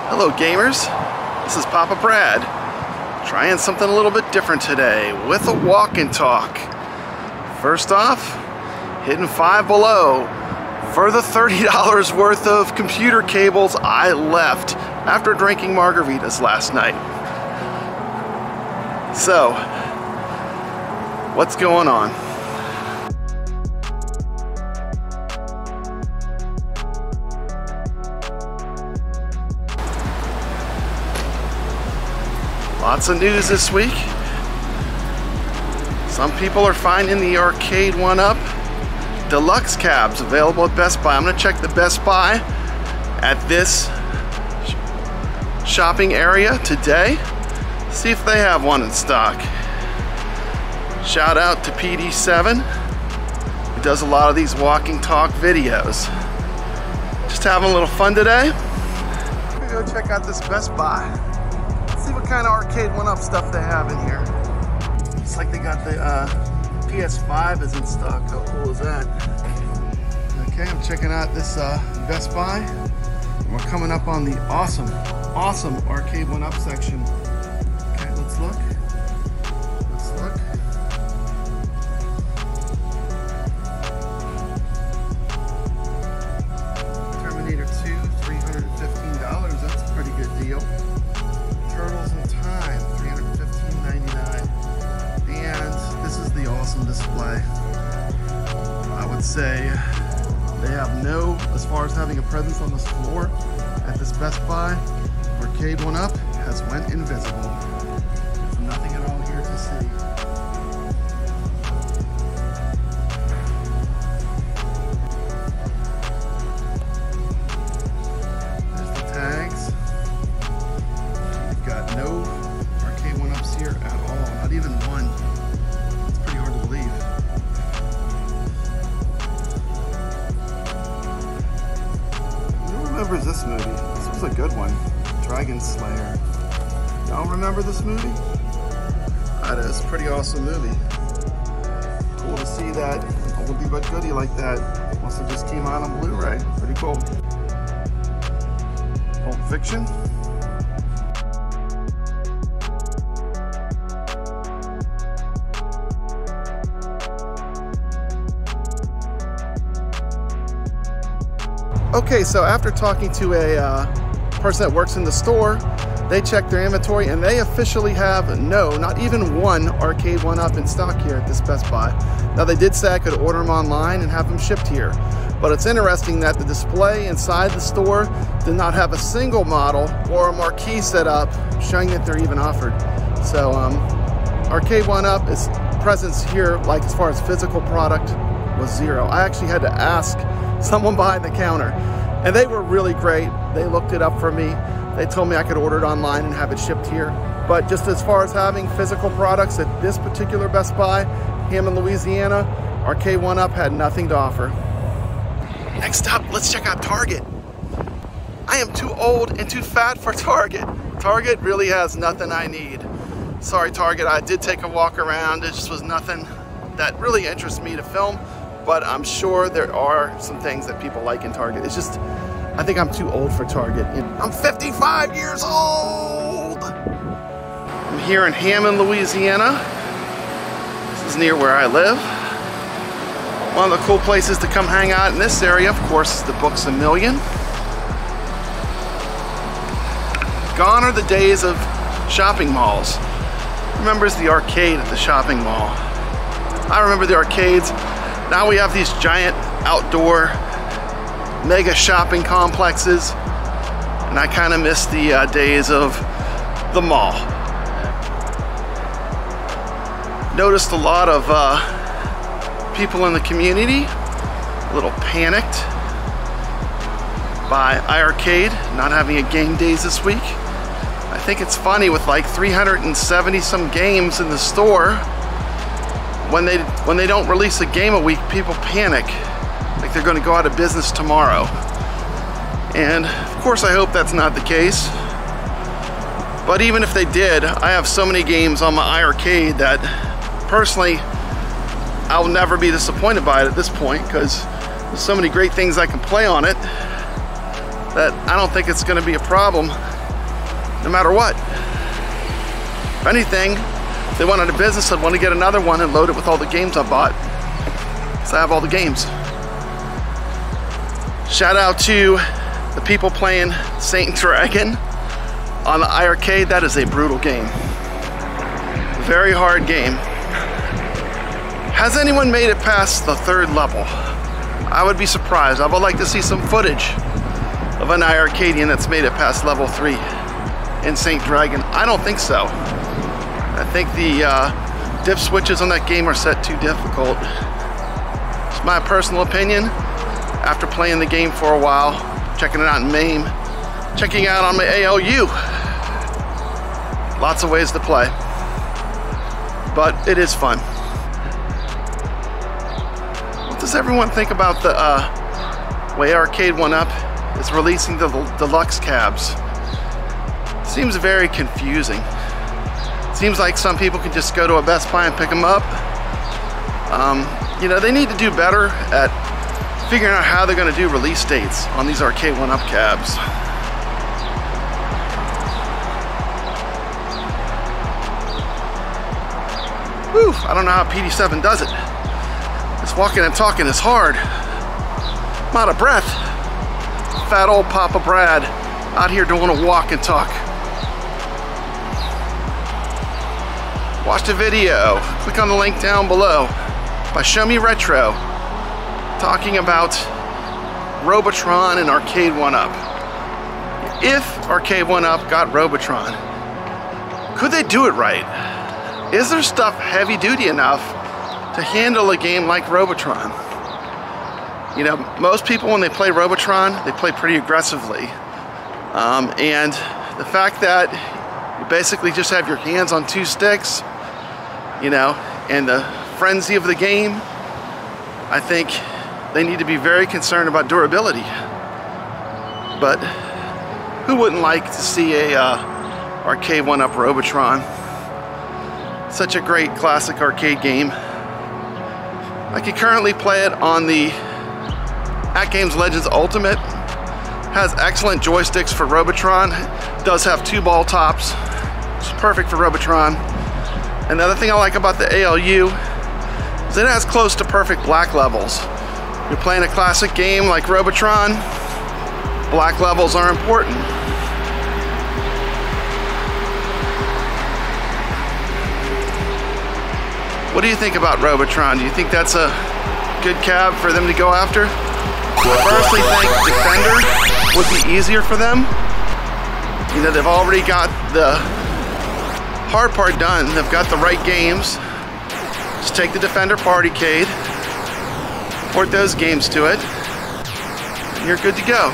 Hello gamers, this is papabrad, trying something a little bit different today with a walk and talk. First off, hitting Five Below for the $30 worth of computer cables I left after drinking margaritas last night. So, what's going on? Lots of news this week. Some people are finding the Arcade1Up Deluxe cabs available at Best Buy. I'm going to check the Best Buy at this shopping area today, see if they have one in stock. Shout out to PD7, who does a lot of these walking talk videos. Just having a little fun today. I'm going to go check out this Best Buy. See what kind of Arcade1Up stuff they have in here. Looks like they got the PS5 is in stock. How cool is that? Okay, I'm checking out this Best Buy. And we're coming up on the awesome Arcade1Up section. Okay, let's look. Terminator 2, $315. That's a pretty good deal. Turtles in Time, $315.99. And this is the awesome display. I would say they have no, as far as having a presence on this floor at this Best Buy, Arcade1Up has went invisible. There's nothing at all here to see. There's the tags. Got no Arcade1Ups here at all, not even one. It's pretty hard to believe. Who remembers this movie? This was a good one. Dragon Slayer. Y'all remember this movie? That is a pretty awesome movie. Cool to see that oldie but goodie like that. Also just came out on Blu-ray. Pretty cool. Pulp Fiction. Okay, so after talking to a person that works in the store, they checked their inventory and they officially have not even one Arcade1Up in stock here at this Best Buy. Now they did say I could order them online and have them shipped here, but it's interesting that the display inside the store did not have a single model or a marquee set up showing that they're even offered. So Arcade1Up, its presence here, like as far as physical product, was zero. I actually had to ask someone behind the counter, and they were really great. They looked it up for me. They told me I could order it online and have it shipped here. But just as far as having physical products at this particular Best Buy, Hammond, Louisiana, Arcade1Up had nothing to offer. Next up, let's check out Target. I am too old and too fat for Target. Target really has nothing I need. Sorry, Target, I did take a walk around. It just was nothing that really interests me to film. But I'm sure there are some things that people like in Target. It's just, I think I'm too old for Target. I'm 55 years old! I'm here in Hammond, Louisiana. This is near where I live. One of the cool places to come hang out in this area, of course, is the Books A Million. Gone are the days of shopping malls. Remembers the arcade at the shopping mall. I remember the arcades. Now we have these giant outdoor mega shopping complexes, and I kind of miss the days of the mall. Noticed a lot of people in the community a little panicked by iiRcade not having a game days this week. I think it's funny, with like 370 some games in the store, when they don't release a game a week, people panic like they're going to go out of business tomorrow. And of course I hope that's not the case, but even if they did, I have so many games on my iiRcade that personally I'll never be disappointed by it at this point, because there's so many great things I can play on it that I don't think it's going to be a problem no matter what. If anything, if they went out of business, I'd want to get another one and load it with all the games I bought. So I have all the games. Shout out to the people playing Saint Dragon on the iiRcade. That is a brutal game. Very hard game. Has anyone made it past the 3rd level? I would be surprised. I would like to see some footage of an iircadian that's made it past level 3 in Saint Dragon. I don't think so. I think the dip switches on that game are set too difficult. It's my personal opinion. After playing the game for a while, checking it out in MAME, checking it out on my ALU. Lots of ways to play, but it is fun. What does everyone think about the way Arcade1Up is releasing the deluxe cabs? Seems very confusing. Seems like some people can just go to a Best Buy and pick them up. You know, they need to do better at figuring out how they're going to do release dates on these Arcade1Up cabs. Whew, I don't know how PD7 does it. This walking and talking is hard. I'm out of breath. Fat old papabrad out here doing a walk and talk. Watch the video. Click on the link down below by Show Me Retro, talking about ROBOTRON and Arcade1Up. If Arcade1Up got ROBOTRON, could they do it right? Is their stuff heavy duty enough to handle a game like ROBOTRON? You know, most people when they play ROBOTRON, they play pretty aggressively. And the fact that you basically just have your hands on 2 sticks, you know, and the frenzy of the game, I think they need to be very concerned about durability. But who wouldn't like to see a Arcade1Up ROBOTRON? Such a great classic arcade game. I can currently play it on the AtGames Legends Ultimate. Has excellent joysticks for ROBOTRON. Does have 2 ball tops. It's perfect for ROBOTRON. Another thing I like about the ALU is it has close to perfect black levels. You're playing a classic game like ROBOTRON, black levels are important. What do you think about ROBOTRON? Do you think that's a good cab for them to go after? I personally think Defender would be easier for them. You know, they've already got the hard part done. They've got the right games. Just take the Defender Partycade, port those games to it, and you're good to go.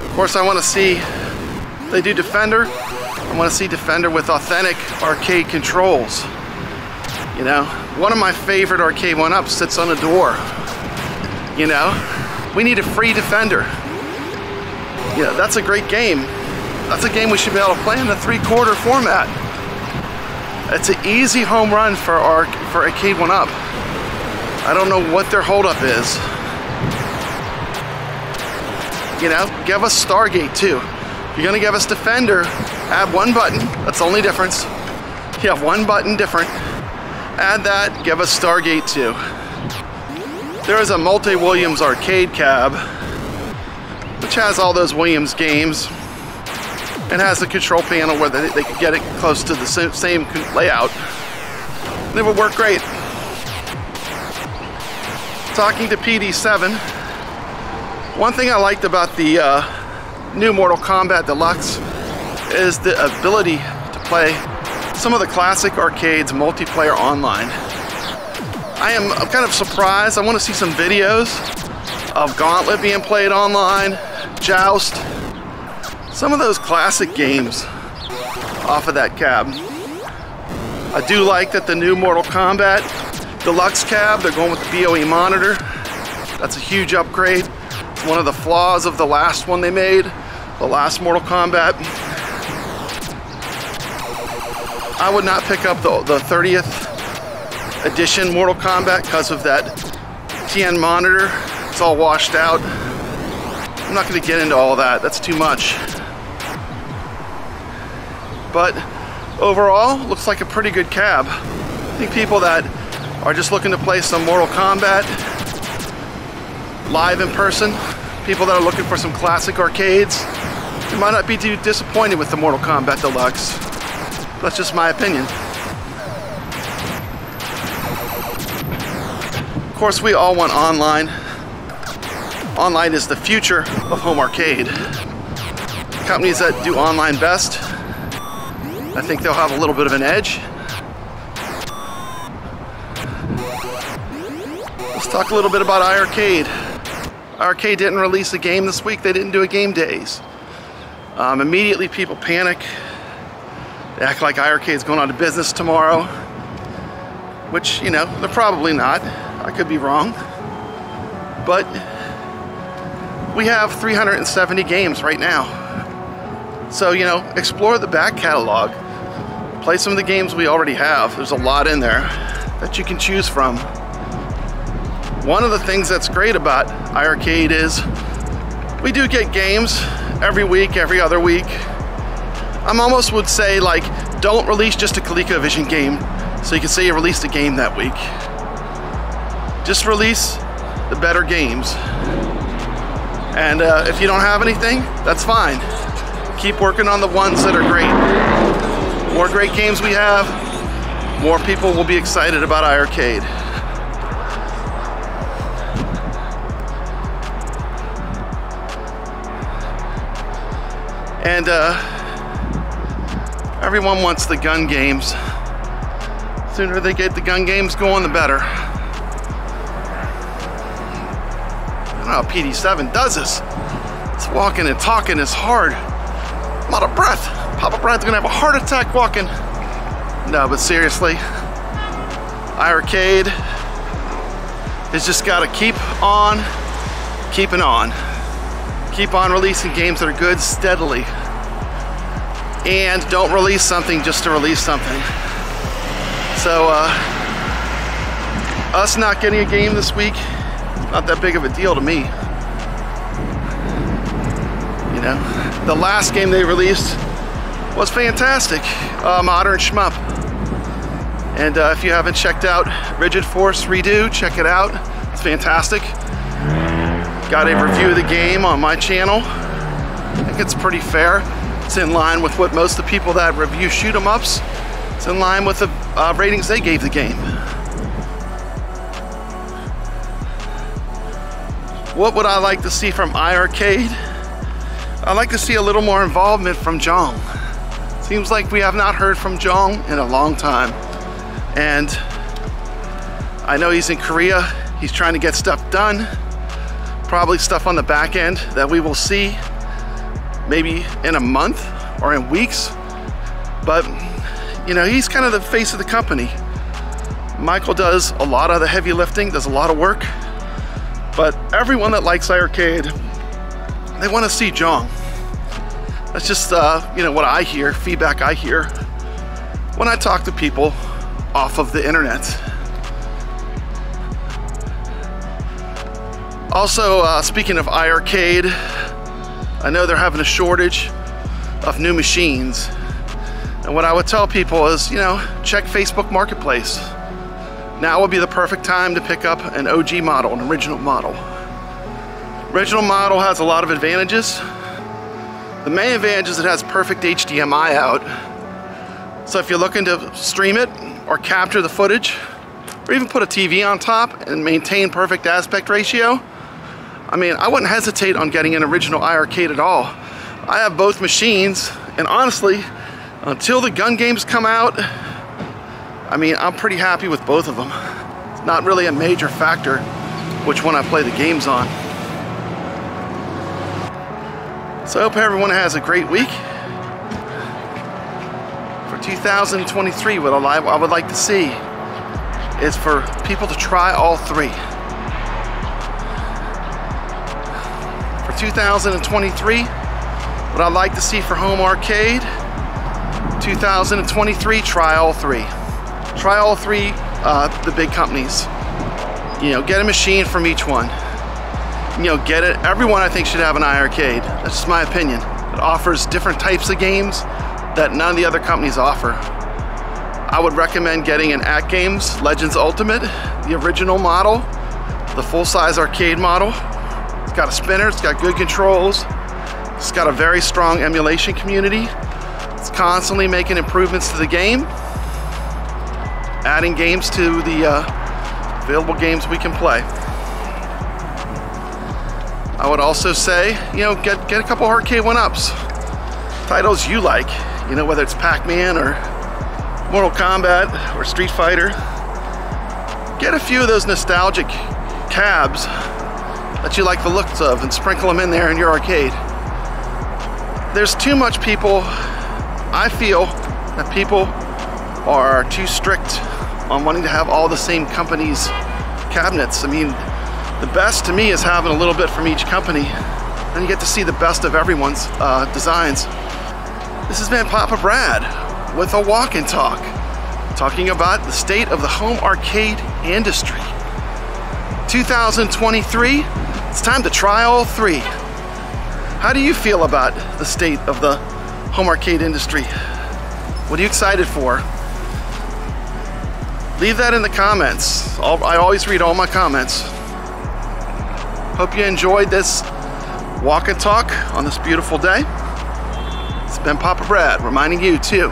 Of course, I want to see they do Defender. I want to see Defender with authentic arcade controls. You know, one of my favorite Arcade1Up sits on a door. You know, we need a free Defender. Yeah, that's a great game. That's a game we should be able to play in the 3/4 format. It's an easy home run for Arcade1Up. I don't know what their holdup is. You know, give us Stargate too. If you're gonna give us Defender, add 1 button. That's the only difference. You have 1 button different. Add that, give us Stargate too. There is a multi-Williams arcade cab, which has all those Williams games, and has a control panel where they could get it close to the same layout. And it would work great. Talking to PD7, one thing I liked about the new Mortal Kombat Deluxe is the ability to play some of the classic arcades multiplayer online. I'm kind of surprised. I want to see some videos of Gauntlet being played online, Joust, some of those classic games off of that cab. I do like that the new Mortal Kombat Deluxe cab, they're going with the BOE monitor. That's a huge upgrade. It's one of the flaws of the last one they made, the last Mortal Kombat. I would not pick up the 30th edition Mortal Kombat because of that TN monitor. It's all washed out. I'm not going to get into all that. That's too much. But overall, looks like a pretty good cab. I think people that are just looking to play some Mortal Kombat live in person, people that are looking for some classic arcades, you might not be too disappointed with the Mortal Kombat Deluxe. That's just my opinion. Of course, we all want online. Online is the future of home arcade. Companies that do online best, I think they'll have a little bit of an edge. Let's talk a little bit about iiRcade. iiRcade didn't release a game this week. They didn't do a game days. Immediately people panic. They act like iiRcade's going out of business tomorrow, which, you know, they're probably not. I could be wrong. But we have 370 games right now. So, you know, explore the back catalog. Play some of the games we already have. There's a lot in there that you can choose from. One of the things that's great about iiRcade is we do get games every week, every other week. I almost would say, like, don't release just a ColecoVision game so you can say you released a game that week. Just release the better games. And if you don't have anything, that's fine. Keep working on the ones that are great. The more great games we have, more people will be excited about iiRcade. And everyone wants the gun games. The sooner they get the gun games going, the better. I don't know how PD7 does this. This walking and talking is hard. I'm out of breath. Papabrad's gonna have a heart attack walking. No, but seriously, iiRcade has just gotta keep on keeping on. Keep on releasing games that are good steadily. And don't release something just to release something. So, us not getting a game this week, not that big of a deal to me. You know, the last game they released was fantastic, Modern Shmup. And if you haven't checked out Rigid Force Redo, check it out. It's fantastic. Got a review of the game on my channel. I think it's pretty fair. It's in line with what most of the people that review shoot 'em ups, it's in line with the ratings they gave the game. What would I like to see from iiRcade? I'd like to see a little more involvement from Jong. Seems like we have not heard from Jong in a long time. And I know he's in Korea. He's trying to get stuff done. Probably stuff on the back end that we will see maybe in a month or in weeks. But, you know, he's kind of the face of the company. Michael does a lot of the heavy lifting, does a lot of work. But everyone that likes iiRcade, they want to see Jong. That's just, you know, what I hear, feedback I hear when I talk to people off of the internet. Also, speaking of iiRcade, I know they're having a shortage of new machines. And what I would tell people is, you know, check Facebook Marketplace. Now would be the perfect time to pick up an OG model, an original model. Original model has a lot of advantages. The main advantage is it has perfect HDMI out. So if you're looking to stream it or capture the footage, or even put a TV on top and maintain perfect aspect ratio, I mean, I wouldn't hesitate on getting an original iiRcade at all. I have both machines, and honestly, until the gun games come out, I mean, I'm pretty happy with both of them. It's not really a major factor which one I play the games on. So I hope everyone has a great week. For 2023, what I would like to see is for people to try all three. For 2023, what I'd like to see for home arcade, 2023, try all three. Try all three, the big companies. You know, get a machine from each one. you know, get it. Everyone, I think, should have an iiRcade. That's just my opinion. It offers different types of games that none of the other companies offer. I would recommend getting an AtGames Legends Ultimate, the original model, the full-size arcade model. It's got a spinner, it's got good controls, it's got a very strong emulation community. It's constantly making improvements to the game, adding games to the available games we can play. I would also say, you know, get a couple Arcade1Ups. Titles you like, you know, whether it's Pac-Man or Mortal Kombat or Street Fighter. Get a few of those nostalgic cabs that you like the looks of and sprinkle them in there in your arcade. There's too much people, I feel that people are too strict on wanting to have all the same company's cabinets. I mean, the best to me is having a little bit from each company, and you get to see the best of everyone's designs. This has been papabrad with a walk and talk, talking about the state of the home arcade industry. 2023, it's time to try all three. How do you feel about the state of the home arcade industry? What are you excited for? Leave that in the comments. I always read all my comments. Hope you enjoyed this walk and talk on this beautiful day. It's been papabrad reminding you to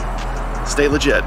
stay legit.